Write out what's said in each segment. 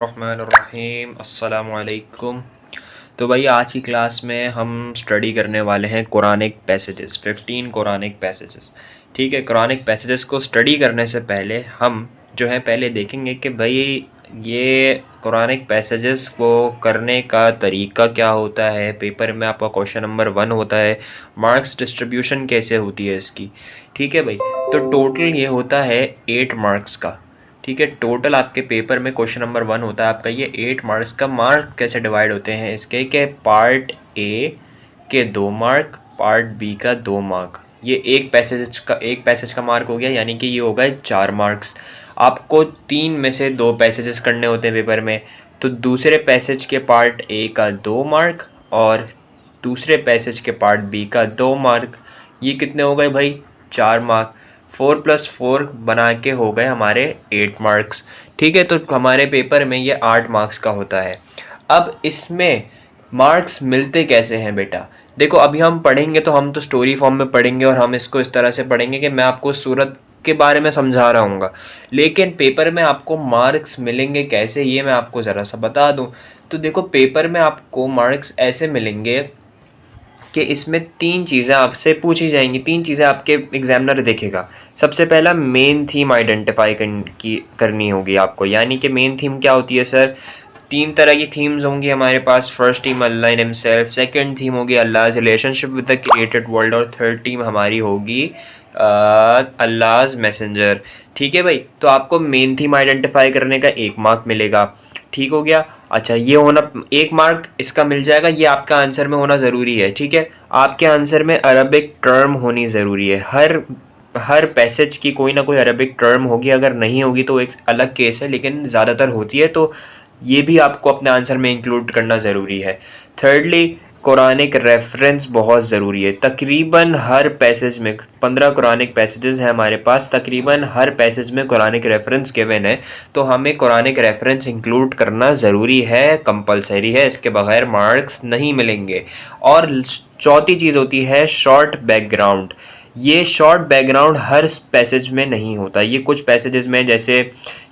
रहमानिर्रहीम अस्सलामुअलैकुम। तो भाई आज की क्लास में हम स्टडी करने वाले हैं कुरानिक पैसेजेस, 15 कुरानिक पैसेजेस। ठीक है, कुरानिक पैसेजेस को स्टडी करने से पहले हम जो है पहले देखेंगे कि भाई ये कुरानिक पैसेजेस को करने का तरीका क्या होता है। पेपर में आपका क्वेश्चन नंबर 1 होता है, मार्क्स डिस्ट्रीब्यूशन कैसे होती है इसकी। ठीक है भाई, तो टोटल ये होता है 8 मार्क्स का। ठीक है, टोटल आपके पेपर में क्वेश्चन नंबर 1 होता है आपका ये 8 मार्क्स का। मार्क कैसे डिवाइड होते हैं इसके कि पार्ट ए के 2 मार्क, पार्ट बी का 2 मार्क। ये एक पैसेज का मार्क हो गया, यानी कि ये हो गए 4 मार्क्स। आपको 3 में से 2 पैसेजेस करने होते हैं पेपर में, तो दूसरे पैसेज के पार्ट ए का 2 मार्क और दूसरे पैसेज के पार्ट बी का 2 मार्क। ये कितने हो गए भाई? 4 मार्क। 4 + 4 बना के हो गए हमारे 8 मार्क्स। ठीक है, तो हमारे पेपर में ये 8 मार्क्स का होता है। अब इसमें मार्क्स मिलते कैसे हैं बेटा? देखो, अभी हम पढ़ेंगे तो हम तो स्टोरी फॉर्म में पढ़ेंगे और हम इसको इस तरह से पढ़ेंगे कि मैं आपको सूरत के बारे में समझा रहा हूँ, लेकिन पेपर में आपको मार्क्स मिलेंगे कैसे ये मैं आपको ज़रा सा बता दूँ। तो देखो, पेपर में आपको मार्क्स ऐसे मिलेंगे कि इसमें 3 चीज़ें आपसे पूछी जाएंगी, 3 चीज़ें आपके एग्जामिनर देखेगा। सबसे पहला मेन थीम आइडेंटिफाई करनी होगी आपको, यानी कि मेन थीम क्या होती है सर? 3 तरह की थीम्स होंगी हमारे पास। First theme Allah in himself, second theme होगी Allah's relationship with the created world और थर्ड थीम हमारी होगी अल्लाह's मैसेंजर। ठीक है भाई, तो आपको मेन थीम आइडेंटिफाई करने का 1 मार्क मिलेगा। ठीक हो गया। अच्छा, ये होना 1 मार्क इसका मिल जाएगा, ये आपका आंसर में होना ज़रूरी है। ठीक है, आपके आंसर में अरबिक टर्म होनी ज़रूरी है। हर पैसेज की कोई ना कोई अरबिक टर्म होगी, अगर नहीं होगी तो एक अलग केस है, लेकिन ज़्यादातर होती है, तो ये भी आपको अपने आंसर में इंक्लूड करना ज़रूरी है। थर्डली, कुरानिक रेफरेंस बहुत ज़रूरी है। तकरीबन हर पैसेज में 15 कुरानिक पैसेजेस हैं हमारे पास, तकरीबन हर पैसेज में कुरानिक रेफरेंस गिवन है, तो हमें कुरानिक रेफरेंस इंक्लूड करना ज़रूरी है, कंपलसरी है, इसके बगैर मार्क्स नहीं मिलेंगे। और चौथी चीज़ होती है शॉर्ट बैकग्राउंड। ये शॉर्ट बैकग्राउंड हर पैसेज में नहीं होता, ये कुछ पैसेजेस में, जैसे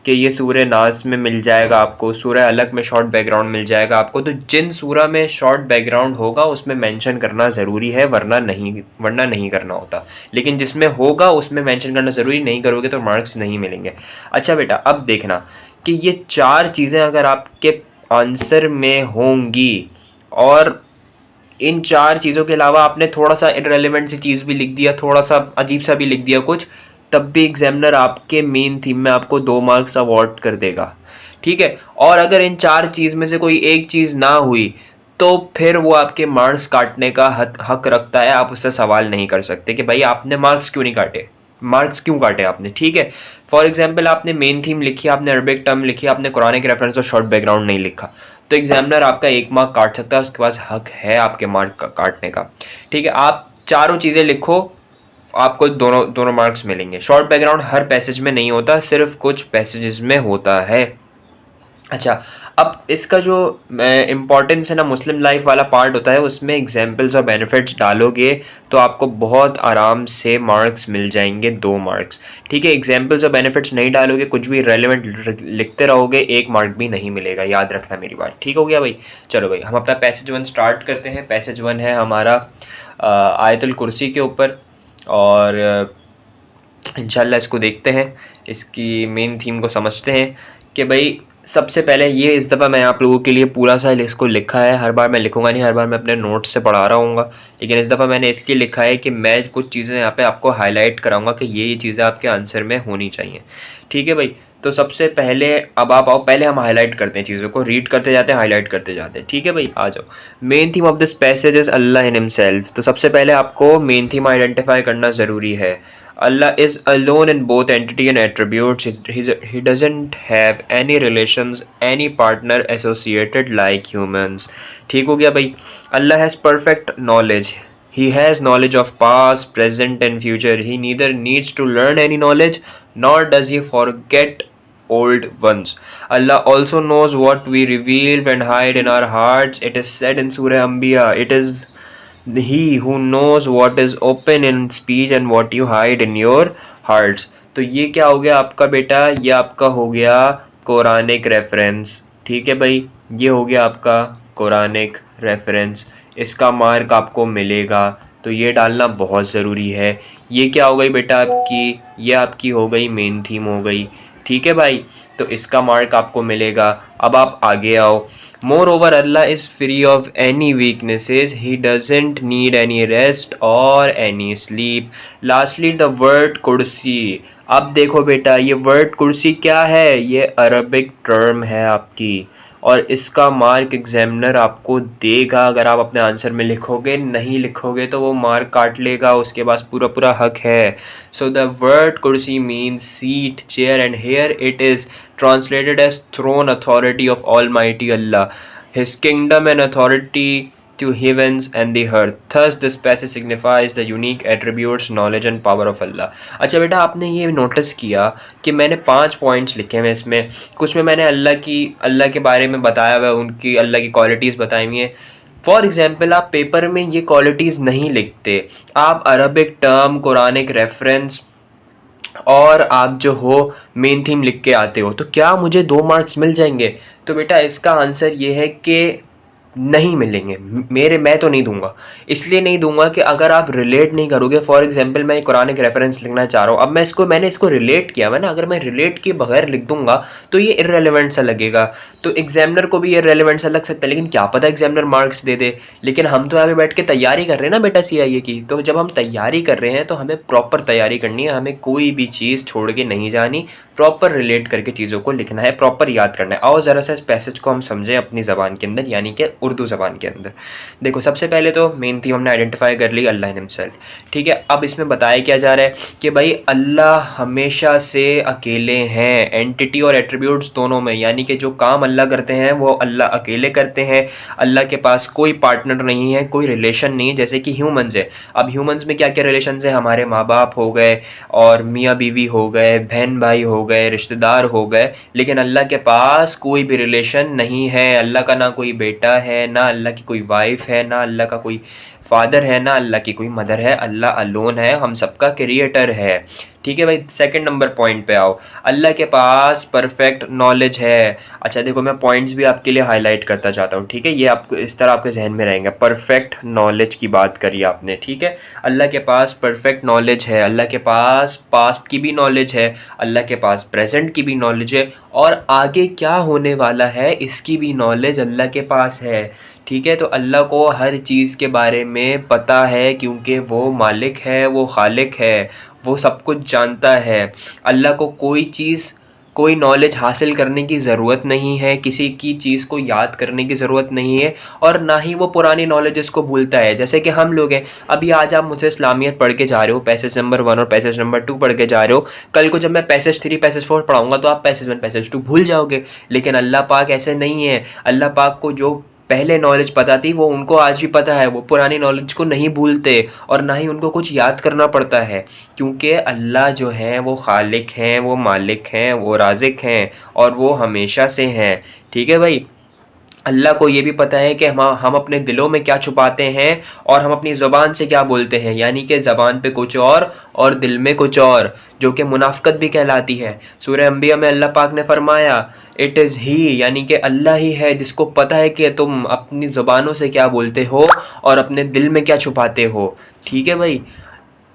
कि ये सूरह नास में मिल जाएगा आपको, सूरह अलग में शॉर्ट बैकग्राउंड मिल जाएगा आपको। तो जिन सूरह में शॉर्ट बैकग्राउंड होगा उसमें मेंशन करना ज़रूरी है, वरना नहीं करना होता। लेकिन जिसमें होगा उसमें मेंशन करना ज़रूरी, नहीं करोगे तो मार्क्स नहीं मिलेंगे। अच्छा बेटा, अब देखना कि ये 4 चीज़ें अगर आपके आंसर में होंगी और इन 4 चीज़ों के अलावा आपने थोड़ा सा इररेलेवेंट सी चीज़ भी लिख दिया, थोड़ा सा अजीब सा भी लिख दिया कुछ, तब भी एग्जामिनर आपके मेन थीम में आपको 2 मार्क्स अवॉर्ड कर देगा। ठीक है, और अगर इन 4 चीज़ में से कोई एक चीज़ ना हुई तो फिर वो आपके मार्क्स काटने का हक रखता है। आप उससे सवाल नहीं कर सकते कि भाई आपने मार्क्स क्यों नहीं काटे, मार्क्स क्यों काटे आपने। ठीक है, फॉर एग्जाम्पल आपने मेन थीम लिखी, आपने अरबिक टर्म लिखी, आपने कुरानिक रेफरेंस और शॉर्ट बैकग्राउंड नहीं लिखा, तो एग्जामिनर आपका 1 मार्क काट सकता है, उसके पास हक है आपके मार्क का काटने का। ठीक है, आप चारों चीज़ें लिखो, आपको दोनों मार्क्स मिलेंगे। शॉर्ट बैकग्राउंड हर पैसेज में नहीं होता, सिर्फ कुछ पैसेजेस में होता है। अच्छा, अब इसका जो इम्पोर्टेंस है ना, मुस्लिम लाइफ वाला पार्ट होता है, उसमें एग्जाम्पल्स और बेनिफिट्स डालोगे तो आपको बहुत आराम से मार्क्स मिल जाएंगे, 2 मार्क्स। ठीक है, एग्जाम्पल्स और बेनिफिट्स नहीं डालोगे, कुछ भी रेलेवेंट लिखते रहोगे, 1 मार्क भी नहीं मिलेगा, याद रखना मेरी बात। ठीक हो गया भाई? चलो भाई, हम अपना पैसेज 1 स्टार्ट करते हैं। पैसेज 1 है हमारा आयतुल कुर्सी के ऊपर, और इंशाल्लाह इसको देखते हैं, इसकी मेन थीम को समझते हैं कि भाई सबसे पहले ये इस दफ़ा मैं आप लोगों के लिए पूरा सा इसको लिखा है। हर बार मैं लिखूंगा नहीं, हर बार मैं अपने नोट्स से पढ़ा रहा हूँगा, लेकिन इस दफ़ा मैंने इसलिए लिखा है कि मैं कुछ चीज़ें यहाँ पे आपको हाईलाइट कराऊंगा कि ये चीज़ें आपके आंसर में होनी चाहिए। ठीक है भाई, तो सबसे पहले अब आप आओ, पहले हम हाईलाइट करते हैं चीज़ों को, रीड करते जाते हैं, हाईलाइट करते जाते हैं। ठीक है भाई, आ जाओ। Main theme of this passage is Allah in himself. तो सबसे पहले आपको मेन थीम आइडेंटिफाई करना ज़रूरी है। Allah is alone in both entity and attributes. He doesn't have any relations, any partner associated like humans. ठीक हो गया भाई? Allah has perfect knowledge. He has knowledge of past, present and future. He neither needs to learn any knowledge nor does he forget old ones. Allah also knows what we reveal and hide in our hearts. It is said in Surah Anbiya, it is He who knows what is open in speech and what you hide in your hearts. तो ये क्या हो गया आपका बेटा? ये आपका हो गया कुरानिक रेफरेंस। ठीक है भाई, ये हो गया आपका कुरानिक रेफरेंस। इसका मार्क आपको मिलेगा, तो ये डालना बहुत ज़रूरी है। ये क्या हो गई बेटा आपकी, ये आपकी हो गई मेन थीम हो गई। ठीक है भाई, तो इसका मार्क आपको मिलेगा। अब आप आगे आओ। Moreover Allah is free of any weaknesses, he doesn't need any rest और any sleep. Lastly the word कुर्सी। अब देखो बेटा, ये वर्ड कुर्सी क्या है, ये अरबिक टर्म है आपकी, और इसका मार्क एग्जामिनर आपको देगा अगर आप अपने आंसर में लिखोगे। नहीं लिखोगे तो वो मार्क काट लेगा, उसके पास पूरा पूरा हक है। So the word kursi means seat, chair, and here it is translated as throne, authority of Almighty Allah, His kingdom and authority to heavens and the earth. Thus this passage signifies the unique attributes, knowledge and power of Allah. अच्छा बेटा, आपने ये notice किया कि मैंने 5 points लिखे हैं इसमें। कुछ में मैंने अल्लाह के बारे में बताया हुआ है, उनकी अल्लाह की क्वालिटीज़ बताई हुई हैं। फॉर एग्जाम्पल, आप पेपर में ये क्वालिटीज़ नहीं लिखते, आप अरबिक टर्म, कुरानिक रेफरेंस और आप जो हो मेन थीम लिख के आते हो, तो क्या मुझे 2 मार्क्स मिल जाएंगे? तो बेटा इसका आंसर ये है कि नहीं मिलेंगे। मैं तो नहीं दूंगा। इसलिए नहीं दूंगा कि अगर आप रिलेट नहीं करोगे। फॉर एग्जांपल, मैं कुरानिक रेफरेंस लिखना चाह रहा हूँ, अब मैंने इसको रिलेट किया हुआ ना, अगर मैं रिलेट किए बगैर लिख दूंगा तो ये इररेलेवेंट सा लगेगा, तो एग्जामिनर को भी ये इररेलेवेंट सा लग सकता है। लेकिन क्या पता एग्जामिनर मार्क्स दे दे। लेकिन हम तो यहाँ पे बैठ के तैयारी कर रहे हैं ना बेटा CIA की, तो जब हम तैयारी कर रहे हैं तो हमें प्रॉपर तैयारी करनी है, हमें कोई भी चीज़ छोड़ के नहीं जानी, प्रॉपर रिलेट करके चीज़ों को लिखना है, प्रॉपर याद करना है। आओ ज़रा सा इस पैसेज को हम समझें अपनी ज़बान के अंदर, यानी कि उर्दू ज़बान के अंदर। देखो, सबसे पहले तो मेन थीम हमने आइडेंटिफाई कर ली, अल्लाह हिमसेल्फ। ठीक है, अब इसमें बताया क्या जा रहा है कि भाई अल्लाह हमेशा से अकेले हैं, एंटिटी और एट्रीब्यूट्स दोनों में, यानी कि जो काम अल्लाह करते हैं वो अल्लाह अकेले करते हैं। अल्लाह के पास कोई पार्टनर नहीं है, कोई रिलेशन नहीं है, जैसे कि ह्यूमंस है। अब ह्यूमंस में क्या क्या रिलेशन है, हमारे माँ बाप हो गए, और मियाँ बीवी हो गए, बहन भाई हो गए, रिश्तेदार हो गए। लेकिन अल्लाह के पास कोई भी रिलेशन नहीं है। अल्लाह का ना कोई बेटा है, ना अल्लाह की कोई वाइफ है, ना अल्लाह का कोई फादर है, ना अल्लाह की कोई मदर है। अल्लाह अलोन है, हम सबका क्रिएटर है। ठीक है भाई, सेकंड नंबर पॉइंट पे आओ। अल्लाह के पास परफेक्ट नॉलेज है। अच्छा देखो, मैं पॉइंट्स भी आपके लिए हाईलाइट करता चाहता हूँ। ठीक है, ये आपको इस तरह आपके जहन में रहेंगे। परफेक्ट नॉलेज की बात करी आपने, ठीक है, अल्लाह के पास परफेक्ट नॉलेज है। अल्लाह के पास पास्ट की भी नॉलेज है, अल्लाह के पास प्रेजेंट की भी नॉलेज है, और आगे क्या होने वाला है इसकी भी नॉलेज अल्लाह के पास है। ठीक है, तो अल्लाह को हर चीज़ के बारे में पता है, क्योंकि वो मालिक है, वो खालिक है, वो सब कुछ जानता है। अल्लाह को कोई नॉलेज हासिल करने की ज़रूरत नहीं है, किसी की चीज़ को याद करने की ज़रूरत नहीं है, और ना ही वो पुरानी नॉलेजेस को भूलता है। जैसे कि हम लोग हैं, अभी आज आप मुझसे इस्लामियत पढ़ के जा रहे हो, पैसेज नंबर 1 और पैसेज नंबर 2 पढ़ के जा रहे हो। कल को जब मैं पैसेज 3 पैसेज 4 पढ़ाऊँगा तो आप पैसेज 1 पैसेज 2 भूल जाओगे। लेकिन अल्लाह पाक ऐसे नहीं है। अल्लाह पाक को जो पहले नॉलेज पता थी वो उनको आज भी पता है, वो पुरानी नॉलेज को नहीं भूलते, और ना ही उनको कुछ याद करना पड़ता है, क्योंकि अल्लाह जो है वो खालिक हैं, वो मालिक हैं, वो राज़िक हैं, और वो हमेशा से हैं। ठीक है भाई, अल्लाह को ये भी पता है कि हम अपने दिलों में क्या छुपाते हैं और हम अपनी ज़बान से क्या बोलते हैं, यानी कि ज़बान पे कुछ और दिल में कुछ और, जो कि मुनाफ़िक़त भी कहलाती है। सूरह अंबिया में अल्लाह पाक ने फरमाया, इट इज़ ही, यानी कि अल्लाह ही है जिसको पता है कि तुम अपनी ज़बानों से क्या बोलते हो और अपने दिल में क्या छुपाते हो। ठीक है भाई,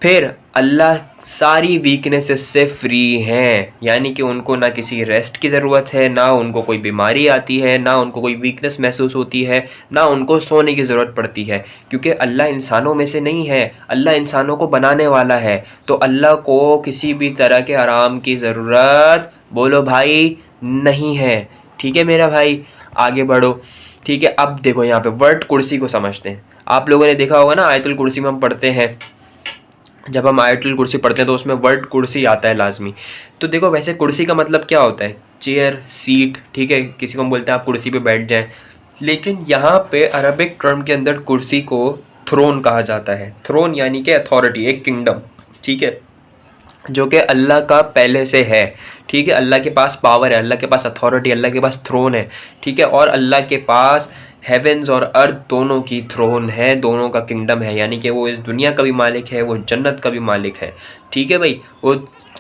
फिर अल्लाह सारी वीकनेसेस से फ्री हैं, यानी कि उनको ना किसी रेस्ट की ज़रूरत है, ना उनको कोई बीमारी आती है, ना उनको कोई वीकनेस महसूस होती है, ना उनको सोने की ज़रूरत पड़ती है, क्योंकि अल्लाह इंसानों में से नहीं है, अल्लाह इंसानों को बनाने वाला है। तो अल्लाह को किसी भी तरह के आराम की ज़रूरत, बोलो भाई, नहीं है। ठीक है मेरा भाई, आगे बढ़ो। ठीक है, अब देखो यहाँ पे वर्ड कुर्सी को समझते हैं। आप लोगों ने देखा होगा ना, आयतुल कुर्सी में हम पढ़ते हैं, जब हम आयतुल कुर्सी पढ़ते हैं तो उसमें वर्ड कुर्सी आता है लाजमी। तो देखो, वैसे कुर्सी का मतलब क्या होता है, चेयर, सीट। ठीक है, किसी को हम बोलते हैं आप कुर्सी पे बैठ जाएं, लेकिन यहाँ पे अरबिक टर्म के अंदर कुर्सी को थ्रोन कहा जाता है। थ्रोन यानी कि अथॉरिटी, एक किंगडम, ठीक है, जो कि अल्लाह का पहले से है। ठीक है, अल्लाह के पास पावर है, अल्लाह के पास अथॉरिटी, अल्लाह के पास थ्रोन है। ठीक है, और अल्लाह के पास हेवेंस और अर्थ दोनों की थ्रोन है, दोनों का किंगडम है, यानी कि वो इस दुनिया का भी मालिक है, वो जन्नत का भी मालिक है। ठीक है भाई, वो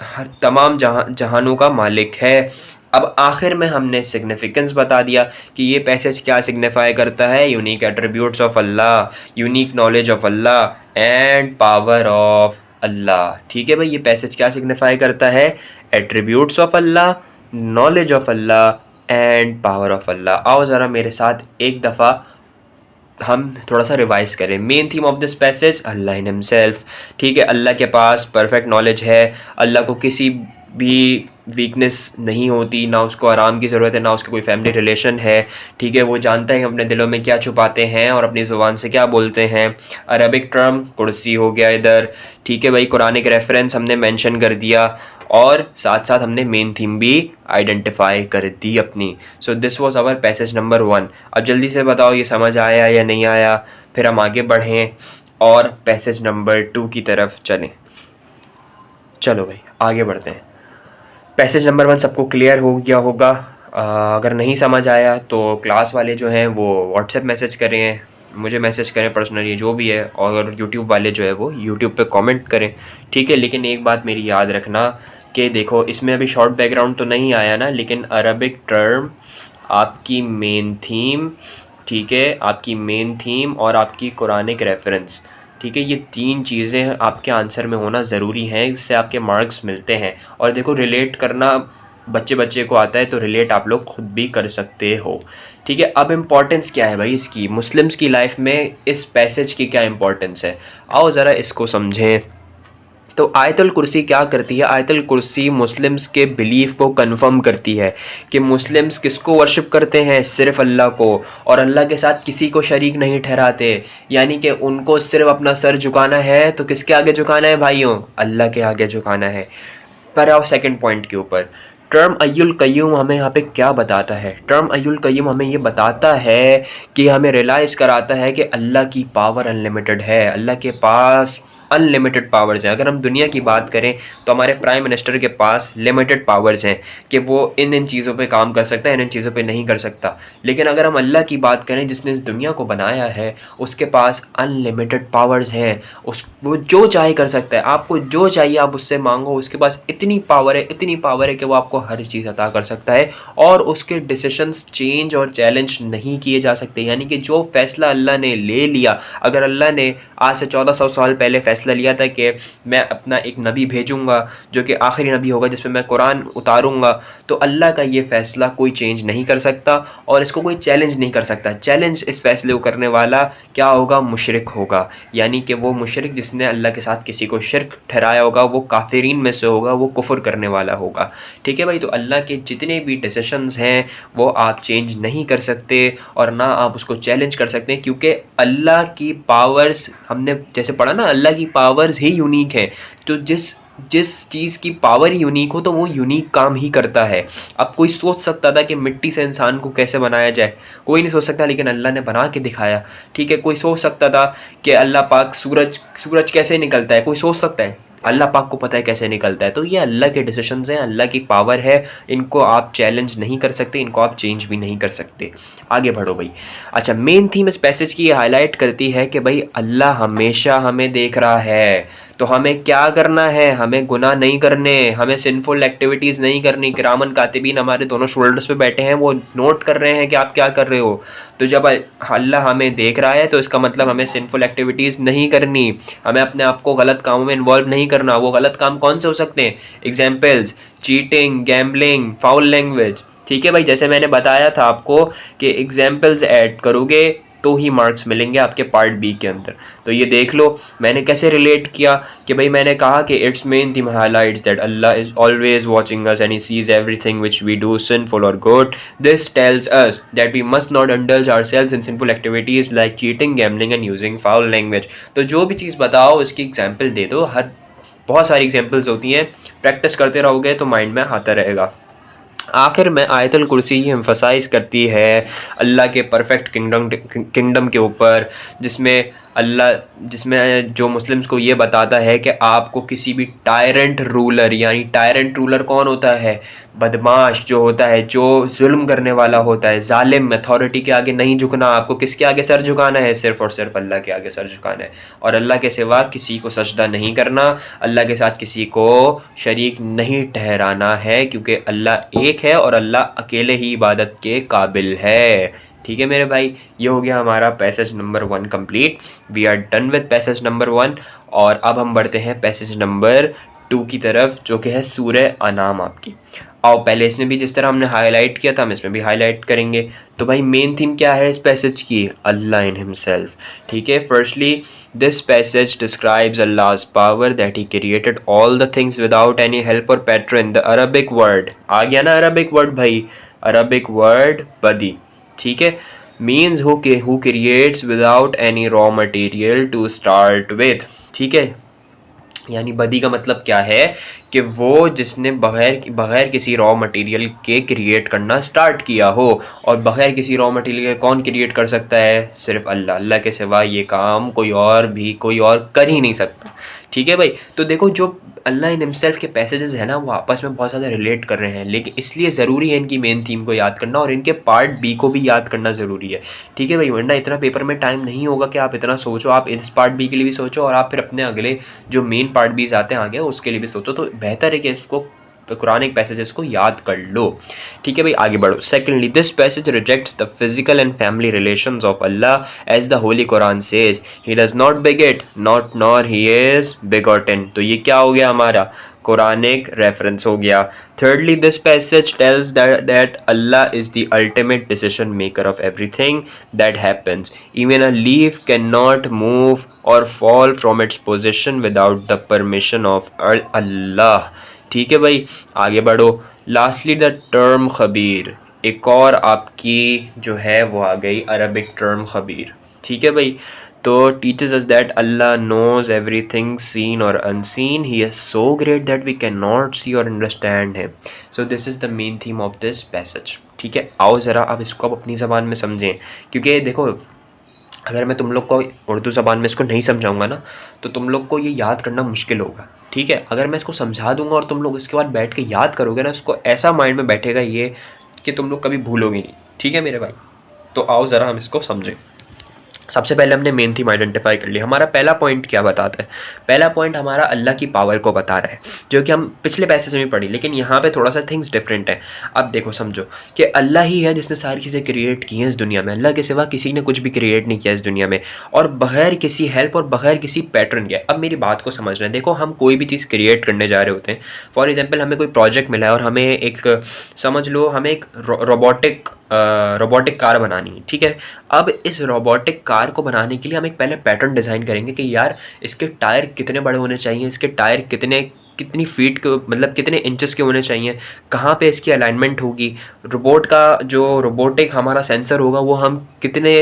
हर तमाम जहानों का मालिक है। अब आखिर में हमने सिग्निफिकेंस बता दिया कि ये पैसेज क्या सिग्निफाई करता है, unique attributes of Allah, unique knowledge of Allah and power of Allah. ठीक है भाई, ये पैसेज क्या सिग्निफाई करता है, attributes of Allah, knowledge of Allah and power of Allah. आओ ज़रा मेरे साथ एक दफ़ा हम थोड़ा सा रिवाइज करें। Main theme of this passage, Allah in himself. ठीक है, अल्लाह के पास परफेक्ट नॉलेज है, अल्लाह को किसी भी वीकनेस नहीं होती, ना उसको आराम की ज़रूरत है, ना उसका कोई फैमिली रिलेशन है। ठीक है, वो जानता है कि अपने दिलों में क्या छुपाते हैं और अपनी ज़ुबान से क्या बोलते हैं। अरबिक टर्म कुर्सी हो गया इधर। ठीक है भाई, कुरानिक रेफरेंस हमने मेंशन कर दिया और साथ साथ हमने मेन थीम भी आइडेंटिफाई कर दी अपनी। So this was our passage number 1। अब जल्दी से बताओ ये समझ आया या नहीं आया, फिर हम आगे बढ़ें और पैसेज नंबर 2 की तरफ चलें। चलो भाई आगे बढ़ते हैं। पैसेज नंबर 1 सबको क्लियर हो गया होगा। अगर नहीं समझ आया तो क्लास वाले जो हैं वो व्हाट्सएप मैसेज करें, मुझे मैसेज करें पर्सनली, जो भी है, और यूट्यूब वाले जो है वो यूट्यूब पे कमेंट करें। ठीक है, लेकिन एक बात मेरी याद रखना कि देखो इसमें अभी शॉर्ट बैकग्राउंड तो नहीं आया ना, लेकिन अरबिक टर्म, आपकी मेन थीम, ठीक है, आपकी मेन थीम और आपकी कुरानिक रेफरेंस, ठीक है, ये 3 चीज़ें आपके आंसर में होना ज़रूरी हैं, इससे आपके मार्क्स मिलते हैं। और देखो रिलेट करना बच्चे बच्चे को आता है तो रिलेट आप लोग खुद भी कर सकते हो। ठीक है, अब इम्पॉर्टेंस क्या है भाई इसकी, मुस्लिम्स की लाइफ में इस पैसेज की क्या इम्पॉर्टेंस है, आओ ज़रा इसको समझें। तो आयतुल कुर्सी क्या करती है, आयतुल कुर्सी मुस्लिम्स के बिलीफ को कंफर्म करती है कि मुस्लिम्स किसको वर्शिप करते हैं, सिर्फ अल्लाह को, और अल्लाह के साथ किसी को शरीक नहीं ठहराते। यानी कि उनको सिर्फ अपना सर झुकाना है तो किसके आगे झुकाना है भाइयों, अल्लाह के आगे झुकाना है। पर आओ सेकंड पॉइंट के ऊपर, टर्म अय्युल कय्यूम हमें यहाँ पे क्या बताता है, टर्म अय्युल कय्यूम हमें ये बताता है कि हमें रियलाइज़ कराता है कि अल्लाह की पावर अनलिमिटेड है, अल्लाह के पास अनलिमिटेड पावर्स हैं। अगर हम दुनिया की बात करें तो हमारे प्राइम मिनिस्टर के पास लिमिटेड पावर्स हैं कि वो इन चीज़ों पे काम कर सकता है, इन चीज़ों पे नहीं कर सकता। लेकिन अगर हम अल्लाह की बात करें जिसने इस दुनिया को बनाया है, उसके पास अनलिमिटेड पावर्स हैं, वो जो चाहे कर सकता है। आपको जो चाहिए आप उससे मांगो, उसके पास इतनी पावर है, इतनी पावर है कि वो आपको हर चीज़ अता कर सकता है और उसके डिसीशंस चेंज और चैलेंज नहीं किए जा सकते। यानी कि जो फैसला अल्लाह ने ले लिया, अगर अल्लाह ने आज से 1400 साल पहले फैसला लिया था कि मैं अपना एक नबी भेजूंगा जो कि आखिरी नबी होगा जिस पे मैं कुरान उतारूंगा, तो अल्लाह का ये फ़ैसला कोई चेंज नहीं कर सकता और इसको कोई चैलेंज नहीं कर सकता। चैलेंज इस फैसले को करने वाला क्या होगा, मुशरिक होगा। यानी कि वो मुशरिक जिसने अल्लाह के साथ किसी को शिर्क ठहराया होगा, वो काफिरीन में से होगा, वो कुफर करने वाला होगा। ठीक है भाई, तो अल्लाह के जितने भी डिसीशंस हैं वो आप चेंज नहीं कर सकते और ना आप उसको चैलेंज कर सकते हैं, क्योंकि अल्लाह की पावर्स, हमने जैसे पढ़ा ना, अल्लाह की पावर्स ही यूनिक है। तो जिस जिस चीज़ की पावर ही यूनिक हो तो वो यूनिक काम ही करता है। अब कोई सोच सकता था कि मिट्टी से इंसान को कैसे बनाया जाए, कोई नहीं सोच सकता, लेकिन अल्लाह ने बना के दिखाया। ठीक है, कोई सोच सकता था कि अल्लाह पाक सूरज कैसे निकलता है, कोई सोच सकता है, अल्लाह पाक को पता है कैसे निकलता है। तो ये अल्लाह के डिसीशंस हैं, अल्लाह की पावर है, इनको आप चैलेंज नहीं कर सकते, इनको आप चेंज भी नहीं कर सकते। आगे बढ़ो भाई। अच्छा, मेन थीम इस पैसेज की हाईलाइट करती है कि भाई अल्लाह हमेशा हमें देख रहा है, तो हमें क्या करना है, हमें गुनाह नहीं करने, हमें सिंफुल एक्टिविटीज़ नहीं करनी। किरामन कातिबीन हमारे दोनों शोल्डर्स पे बैठे हैं, वो नोट कर रहे हैं कि आप क्या कर रहे हो। तो जब अल्लाह हमें देख रहा है तो इसका मतलब हमें सिंफुल एक्टिविटीज़ नहीं करनी, हमें अपने आप को गलत कामों में इन्वॉल्व नहीं करना। वो गलत काम कौन से हो सकते हैं, examples, cheating, gambling, foul language. ठीक है भाई, जैसे मैंने बताया था आपको कि एग्जाम्पल्स ऐड करोगे तो ही मार्क्स मिलेंगे आपके पार्ट बी के अंदर। तो ये देख लो मैंने कैसे रिलेट किया कि भाई मैंने कहा कि it's main theme highlights that Allah is always watching us and he sees everything which we do sinful और good. This tells us that we must not indulge ourselves in sinful activities like cheating, gambling and using foul language. तो जो भी चीज़ बताओ उसकी example दे दो, बहुत सारी examples होती हैं, प्रैक्टिस करते रहोगे तो माइंड में आता रहेगा। आखिर में आयतुल कुर्सी ये एम्फसाइज़ करती है अल्लाह के परफेक्ट किंगडम के ऊपर, जिसमें अल्लाह जिसमें जो मुस्लिम्स को ये बताता है कि आपको किसी भी टायरेंट रूलर, यानी टायरेंट रूलर कौन होता है, बदमाश जो होता है, जो जुल्म करने वाला होता है, जालिम, अथॉरिटी के आगे नहीं झुकना। आपको किसके आगे सर झुकाना है? सिर्फ और सिर्फ अल्लाह के आगे सर झुकाना है, और अल्लाह के सिवा किसी को सजदा नहीं करना, अल्लाह के साथ किसी को शरीक नहीं ठहराना है, क्योंकि अल्लाह एक है और अल्लाह अकेले ही इबादत के काबिल है। ठीक है मेरे भाई, ये हो गया हमारा passage number 1 complete. We are done with passage number 1, और अब हम बढ़ते हैं पैसेज नंबर 2 की तरफ, जो कि है सूरह अनाम आपकी। और पहले इसमें भी जिस तरह हमने हाईलाइट किया था, हम इसमें भी हाईलाइट करेंगे। तो भाई मेन थीम क्या है इस पैसेज की? Allah in himself. ठीक है, firstly this passage describes Allah's power that he created all the things without any help और पैटर्न। द अरबिक वर्ड आ गया ना, अरबिक वर्ड भाई, अरबिक वर्ड बदी। ठीक है, means who creates without any raw material to start with. ठीक है, यानी बदी का मतलब क्या है कि वो जिसने बगैर किसी रॉ मटेरियल के क्रिएट करना स्टार्ट किया हो, और बगैर किसी रॉ मटेरियल के कौन क्रिएट कर सकता है? सिर्फ अल्लाह। अल्लाह के सिवा ये काम कोई और कर ही नहीं सकता। ठीक है भाई, तो देखो जो अल्लाह इन हिमसेल्फ के पैसेजेस है ना, वो आपस में बहुत ज़्यादा रिलेट कर रहे हैं, लेकिन इसलिए ज़रूरी है इनकी मेन थीम को याद करना, और इनके पार्ट बी को भी याद करना ज़रूरी है। ठीक है भाई, वरना इतना पेपर में टाइम नहीं होगा कि आप इतना सोचो। आप इस पार्ट बी के लिए भी सोचो, और आप फिर अपने अगले जो मेन पार्ट बीज आते हैं आगे उसके लिए भी सोचो। तो बेहतर है कि इसको कुरानिक पैसेजेस को याद कर लो। ठीक है भाई, आगे बढ़ो। Secondly, this passage rejects the physical and family relations of Allah as the holy Quran says he does not beget not nor he is begotten. तो ये क्या हो गया हमारा? Quranic reference हो गया। Thirdly, this passage tells that Allah is the ultimate decision maker of everything that happens. Even a leaf cannot move or fall from its position without the permission of Allah. ठीक है भाई, आगे बढ़ो। Lastly the term खबीर, एक और आपकी जो है वो आ गई अरबिक टर्म खबीर। ठीक है भाई, तो teaches us that Allah knows everything seen or unseen. He is so great that we cannot see or understand him. So this is the main theme of this passage. ठीक है, आओ ज़रा अब इसको अब अपनी ज़बान में समझें, क्योंकि देखो अगर मैं तुम लोग को उर्दू ज़बान में इसको नहीं समझाऊंगा ना, तो तुम लोग को ये याद करना मुश्किल होगा। ठीक है, अगर मैं इसको समझा दूंगा और तुम लोग इसके बाद बैठ के याद करोगे ना, इसको ऐसा माइंड में बैठेगा ये कि तुम लोग कभी भूलोगे नहीं। ठीक है मेरे भाई, तो आओ ज़रा हम इसको समझें। सबसे पहले हमने मेन थीम आइडेंटिफाई कर ली। हमारा पहला पॉइंट क्या बताता है? पहला पॉइंट हमारा अल्लाह की पावर को बता रहा है, जो कि हम पिछले पैसेज में पढ़ी, लेकिन यहाँ पे थोड़ा सा थिंग्स डिफरेंट है। अब देखो समझो कि अल्लाह ही है जिसने सारी चीज़ें क्रिएट की हैं इस दुनिया में। अल्लाह के सिवा किसी ने कुछ भी क्रिएट नहीं किया इस दुनिया में, और बगैर किसी हेल्प और बगैर किसी पैटर्न के। अब मेरी बात को समझना है, देखो हम कोई भी चीज़ क्रिएट करने जा रहे होते हैं। फॉर एग्जाम्पल हमें कोई प्रोजेक्ट मिला है और हमें एक, समझ लो हमें एक रोबोटिक कार बनानी है। ठीक है, अब इस रोबोटिक कार को बनाने के लिए हम एक पहले पैटर्न डिज़ाइन करेंगे कि यार इसके टायर कितने बड़े होने चाहिए, इसके टायर कितनी फीट के, मतलब कितने इंचेस के होने चाहिए, कहाँ पे इसकी अलाइनमेंट होगी, रोबोट का जो रोबोटिक हमारा सेंसर होगा वो हम कितने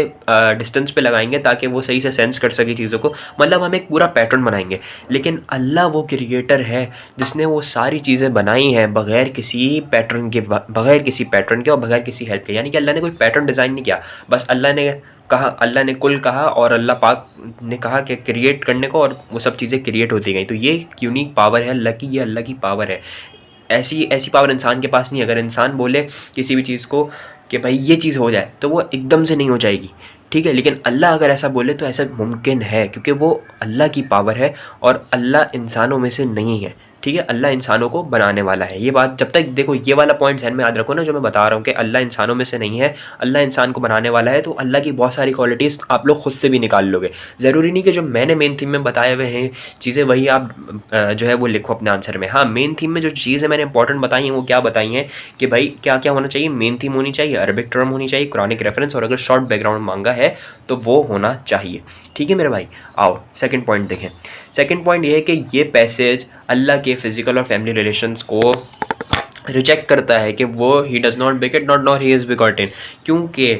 डिस्टेंस पे लगाएंगे ताकि वो सही से सेंस कर सके चीज़ों को। मतलब हम एक पूरा पैटर्न बनाएंगे। लेकिन अल्लाह वो क्रिएटर है जिसने वो सारी चीज़ें बनाई हैं बगैर किसी पैटर्न के और बगैर किसी हेल्प के। यानी कि अल्लाह ने कोई पैटर्न डिज़ाइन नहीं किया, बस अल्लाह ने कुल कहा और अल्लाह पाक ने कहा कि क्रिएट करने को, और वो सब चीज़ें क्रिएट होती गई। तो ये यूनिक पावर है अल्लाह की, ये अल्लाह की पावर है। ऐसी पावर इंसान के पास नहीं। अगर इंसान बोले किसी भी चीज़ को कि भाई ये चीज़ हो जाए, तो वो एकदम से नहीं हो जाएगी। ठीक है, लेकिन अल्लाह अगर ऐसा बोले तो ऐसा मुमकिन है, क्योंकि वो अल्लाह की पावर है और अल्लाह इंसानों में से नहीं है। ठीक है, अल्लाह इंसानों को बनाने वाला है। ये बात जब तक, देखो ये वाला पॉइंट ध्यान में याद रखो ना, जो मैं बता रहा हूँ कि अल्लाह इंसानों में से नहीं है, अल्लाह इंसान को बनाने वाला है। तो अल्लाह की बहुत सारी क्वालिटीज़ आप लोग खुद से भी निकाल लोगे। ज़रूरी नहीं कि जो मैंने मेन थीम में बताए हुए हैं चीज़ें वही आप जो है वो लिखो अपने आंसर में। हाँ, मेन थीम में जो चीज़ें मैंने इंपॉर्टेंट बताई हैं वो क्या बताई हैं कि भाई क्या क्या होना चाहिए। मेन थीम होनी चाहिए, अरबिक टर्म होनी चाहिए, कुरानिक रेफरेंस, और अगर शॉर्ट बैकग्राउंड मांगा है तो वो होना चाहिए। ठीक है मेरे भाई, आओ सेकंड पॉइंट देखें। सेकंड पॉइंट ये है कि ये पैसेज अल्लाह के फिजिकल और फैमिली रिलेशंस को रिजेक्ट करता है कि वो he does not beget not nor he is begotten. क्योंकि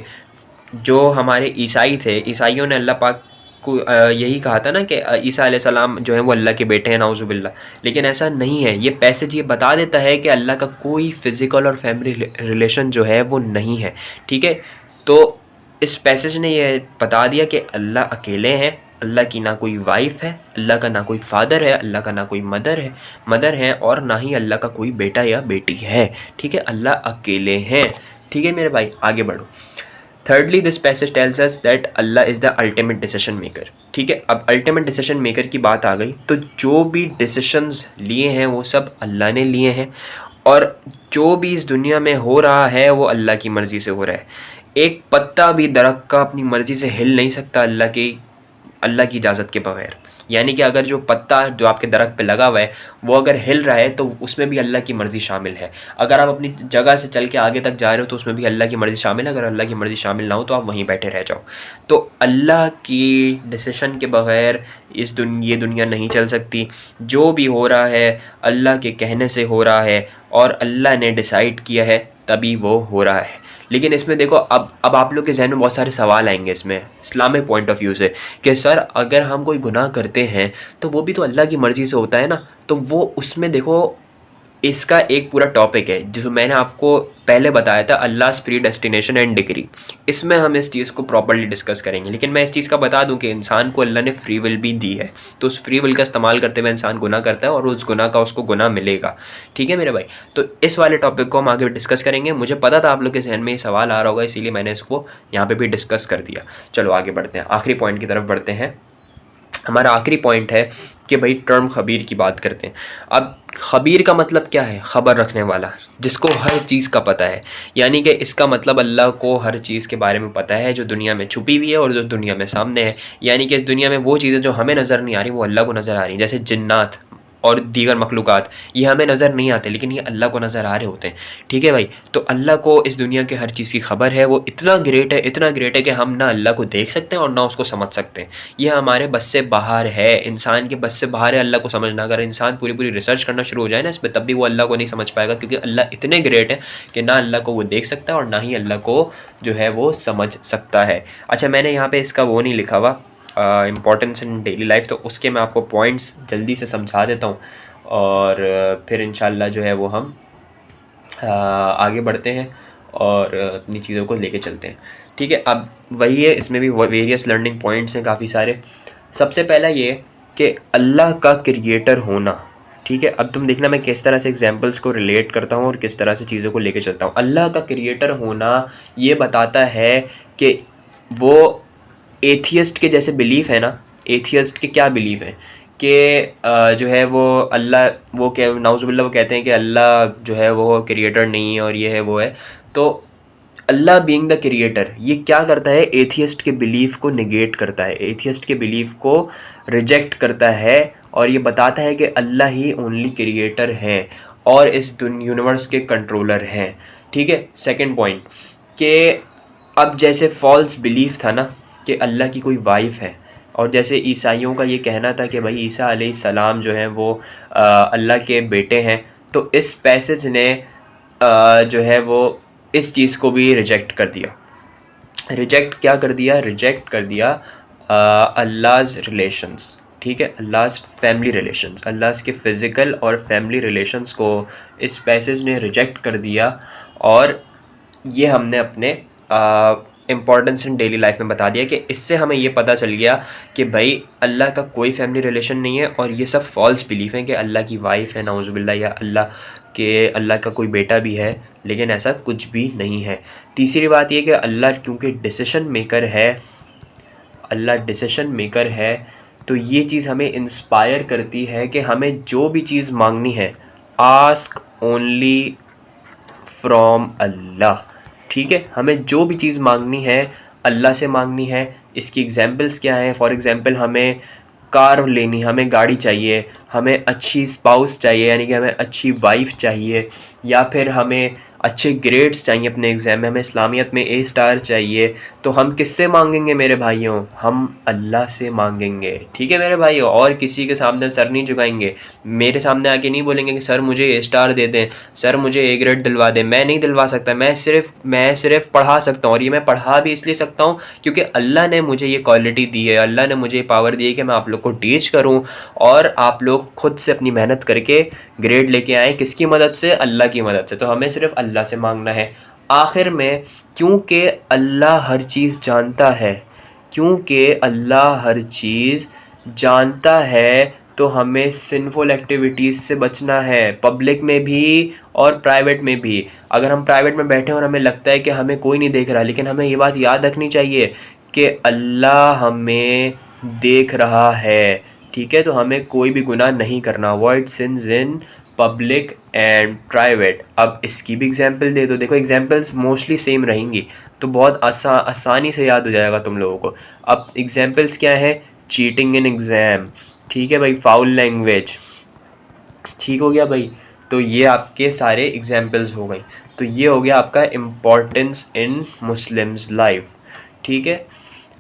जो हमारे ईसाई थे, ईसाइयों ने अल्लाह पाक को यही कहा था ना कि ईसा अलैहिस्सलाम जो है वो अल्लाह के बेटे हैं, नाउज़ुबिल्लाह। लेकिन ऐसा नहीं है। ये पैसेज ये बता देता है कि अल्लाह का कोई फ़िज़िकल और फैमिली रिलेशन जो है वो नहीं है। ठीक है, तो इस पैसेज ने ये बता दिया कि अल्लाह अकेले हैं, अल्लाह की ना कोई वाइफ है, अल्लाह का ना कोई फादर है, अल्लाह का ना कोई मदर है और ना ही अल्लाह का कोई बेटा या बेटी है। ठीक है, अल्लाह अकेले हैं। ठीक है मेरे भाई, आगे बढ़ो। Thirdly, this passage tells us that Allah is the ultimate decision maker. ठीक है, अब ultimate decision maker की बात आ गई तो जो भी decisions लिए हैं वो सब अल्लाह ने लिए हैं और जो भी इस दुनिया में हो रहा है वो अल्लाह की मर्ज़ी से हो रहा है। एक पत्ता भी दरख्त का अपनी मर्ज़ी से हिल नहीं सकता अल्लाह की इजाज़त के बगैर। यानी कि अगर जो पत्ता जो आपके दरख्त पे लगा हुआ है वो अगर हिल रहा है तो उसमें भी अल्लाह की मर्ज़ी शामिल है। अगर आप अपनी जगह से चल के आगे तक जा रहे हो तो उसमें भी अल्लाह की मर्ज़ी शामिल है। अगर अल्लाह की मर्ज़ी शामिल ना हो तो आप वहीं बैठे रह जाओ। तो अल्लाह की डिसीशन के बगैर ये दुनिया नहीं चल सकती। जो भी हो रहा है अल्लाह के कहने से हो रहा है और अल्लाह ने डिसाइड किया है तभी वो हो रहा है। लेकिन इसमें देखो, अब आप लोग के जहन में बहुत सारे सवाल आएंगे इसमें इस्लामिक पॉइंट ऑफ व्यू से कि सर अगर हम कोई गुनाह करते हैं तो वो भी तो अल्लाह की मर्ज़ी से होता है ना। तो वो उसमें देखो, इसका एक पूरा टॉपिक है जो मैंने आपको पहले बताया था, अल्लाह's प्रीडेस्टिनेशन एंड डिक्री। इसमें हम इस चीज़ को प्रॉपर्ली डिस्कस करेंगे। लेकिन मैं इस चीज़ का बता दूं कि इंसान को अल्लाह ने फ्री विल भी दी है, तो उस फ्री विल का इस्तेमाल करते हुए इंसान गुनाह करता है और उस गुनाह का उसको गुनाह मिलेगा। ठीक है मेरे भाई, तो इस वाले टॉपिक को हम आगे डिस्कस करेंगे। मुझे पता था आप लोग के जहन में ये सवाल आ रहा होगा, इसीलिए मैंने इसको यहाँ पर भी डिस्कस कर दिया। चलो आगे बढ़ते हैं, आखिरी पॉइंट की तरफ बढ़ते हैं। हमारा आखिरी पॉइंट है कि भाई टर्म खबीर की बात करते हैं। अब खबीर का मतलब क्या है? खबर रखने वाला, जिसको हर चीज़ का पता है। यानी कि इसका मतलब अल्लाह को हर चीज़ के बारे में पता है जो दुनिया में छुपी हुई है और जो दुनिया में सामने है। यानी कि इस दुनिया में वो चीज़ें जो हमें नज़र नहीं आ रही वो अल्लाह को नज़र आ रही हैं। जैसे जिन्नात और दीगर मखलूक़ात, ये हमें नज़र नहीं आते लेकिन ये अल्लाह को नज़र आ रहे होते हैं। ठीक है भाई, तो अल्लाह को इस दुनिया के हर चीज़ की खबर है। वो इतना ग्रेट है कि हम ना अल्लाह को देख सकते हैं और ना उसको समझ सकते हैं। ये हमारे बस से बाहर है, इंसान के बस से बाहर है अल्लाह को समझना। अगर इंसान पूरी रिसर्च करना शुरू हो जाए ना इस पर, तब भी वो अल्लाह को नहीं समझ पाएगा, क्योंकि अल्लाह इतने ग्रेट है कि ना अल्लाह को वो देख सकता है और ना ही अल्लाह को जो है वो समझ सकता है। अच्छा, मैंने यहाँ पर इसका वो नहीं लिखा हुआ इम्पोर्टेंस इन डेली लाइफ, तो उसके मैं आपको पॉइंट्स जल्दी से समझा देता हूँ और फिर इंशाल्लाह जो है वो हम आगे बढ़ते हैं और अपनी चीज़ों को लेके चलते हैं। ठीक है, अब वही है, इसमें भी वेरियस लर्निंग पॉइंट्स हैं काफ़ी सारे। सबसे पहला ये कि अल्लाह का क्रिएटर होना। ठीक है, अब तुम देखना मैं किस तरह से एग्जांपल्स को रिलेट करता हूँ और किस तरह से चीज़ों को लेके चलता हूँ। अल्लाह का क्रिएटर होना ये बताता है कि वो एथियस्ट के जैसे बिलीफ है ना। एथियस्ट के क्या बिलीफ हैं कि जो है वो अल्लाह, वो क्या नाउज़ुबिल्लाह, वो कहते हैं कि अल्लाह जो है वो क्रिएटर नहीं है और ये है वो है। तो अल्लाह बीइंग द क्रिएटर ये क्या करता है? एथियस्ट के बिलीफ को निगेट करता है, एथियस्ट के बिलीफ को रिजेक्ट करता है और ये बताता है कि अल्लाह ही ओनली क्रिएटर हैं और इस यूनिवर्स के कंट्रोलर हैं। ठीक है, सेकंड पॉइंट कि अब जैसे फॉल्स बिलीफ था ना कि अल्लाह की कोई वाइफ है, और जैसे ईसाइयों का ये कहना था कि भाई ईसा अलैहिस्सलाम जो हैं वो अल्लाह के बेटे हैं, तो इस पैसेज ने जो है वो इस चीज़ को भी रिजेक्ट कर दिया। रिजेक्ट कर दिया अल्लाह's रिलेशंस। ठीक है, अल्लाह's फैमिली रिलेशंस, अल्लाह's के फ़िज़िकल और फैमिली रिलेशंस को इस पैसेज ने रिजेक्ट कर दिया। और ये हमने अपने इम्पॉर्टेंस इन डेली लाइफ में बता दिया कि इससे हमें ये पता चल गया कि भाई अल्लाह का कोई फैमिली रिलेशन नहीं है और ये सब फॉल्स बिलीफ हैं कि अल्लाह की वाइफ है नाउज़ुबिल्लाह, या अल्लाह का कोई बेटा भी है, लेकिन ऐसा कुछ भी नहीं है। तीसरी बात ये कि अल्लाह क्योंकि अल्लाह डिसीशन मेकर है, तो ये चीज़ हमें इंस्पायर करती है कि हमें जो भी चीज़ मांगनी है आस्क ओनली फ्रॉम अल्लाह। ठीक है, हमें जो भी चीज़ मांगनी है अल्लाह से मांगनी है। इसकी एग्जांपल्स क्या हैं? फॉर एग्जांपल हमें कार लेनी, हमें गाड़ी चाहिए, हमें अच्छी स्पाउस चाहिए यानी कि हमें अच्छी वाइफ चाहिए, या फिर हमें अच्छे ग्रेड्स चाहिए अपने एग्ज़ाम में, हमें इस्लामियत में ए स्टार चाहिए, तो हम किससे मांगेंगे मेरे भाइयों? हम अल्लाह से मांगेंगे। ठीक है मेरे भाइयों, और किसी के सामने सर नहीं झुकाएंगे। मेरे सामने आके नहीं बोलेंगे कि सर मुझे ए स्टार दे दें, सर मुझे ए ग्रेड दिलवा दें। मैं नहीं दिलवा सकता, मैं सिर्फ पढ़ा सकता हूँ, और ये मैं पढ़ा भी इसलिए सकता हूँ क्योंकि अल्लाह ने मुझे ये क्वालिटी दी है, अल्लाह ने मुझे ये पावर दी है कि मैं आप लोग को टीच करूँ और आप लोग खुद से अपनी मेहनत करके ग्रेड लेके आए। किसकी मदद से? अल्लाह की मदद से। तो हमें सिर्फ अल्लाह से मांगना है। आखिर में क्योंकि अल्लाह हर चीज़ जानता है, क्योंकि अल्लाह हर चीज़ जानता है, तो हमें सिनफुल एक्टिविटीज़ से बचना है, पब्लिक में भी और प्राइवेट में भी। अगर हम प्राइवेट में बैठे और हमें लगता है कि हमें कोई नहीं देख रहा, लेकिन हमें ये बात याद रखनी चाहिए कि अल्लाह हमें देख रहा है, ठीक है। तो हमें कोई भी गुनाह नहीं करना। Avoid since in public and private. अब इसकी भी एग्जांपल दे दो। देखो एग्जांपल्स मोस्टली सेम रहेंगी, तो बहुत आसानी से याद हो जाएगा तुम लोगों को। अब एग्जांपल्स क्या है? चीटिंग इन एग्ज़ाम, ठीक है भाई, फाउल लैंग्वेज, ठीक हो गया भाई। तो ये आपके सारे एग्जांपल्स हो गए। तो ये हो गया आपका इम्पोर्टेंस इन मुस्लिम्स लाइफ, ठीक है।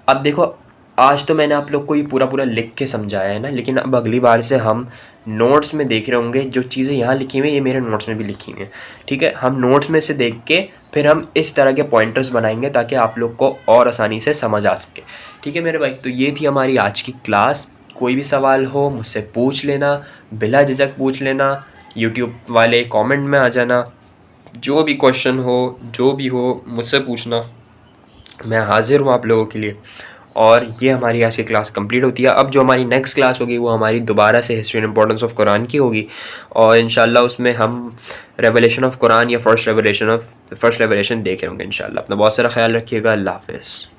अब देखो आज तो मैंने आप लोग को ये पूरा पूरा लिख के समझाया है ना, लेकिन अब अगली बार से हम नोट्स में देख रहे होंगे। जो चीज़ें यहाँ लिखी हुई हैं ये मेरे नोट्स में भी लिखी हुई हैं, ठीक है। हम नोट्स में से देख के फिर हम इस तरह के पॉइंटर्स बनाएंगे ताकि आप लोग को और आसानी से समझ आ सके, ठीक है मेरे भाई। तो ये थी हमारी आज की क्लास। कोई भी सवाल हो मुझसे पूछ लेना, बिला झिझक पूछ लेना। यूट्यूब वाले कमेंट में आ जाना, जो भी क्वेश्चन हो जो भी हो मुझसे पूछना, मैं हाजिर हूँ आप लोगों के लिए। और ये हमारी आज की क्लास कंप्लीट होती है। अब जो हमारी नेक्स्ट क्लास होगी वो हमारी दोबारा से history and importance of Quran की होगी, और इंशाल्लाह उसमें हम रेवलेशन ऑफ कुरान या फर्स्ट रेवलेशन देख रहे होंगे इंशाल्लाह। अपना बहुत सारा ख्याल रखिएगा। अल्लाह हाफ़िज़।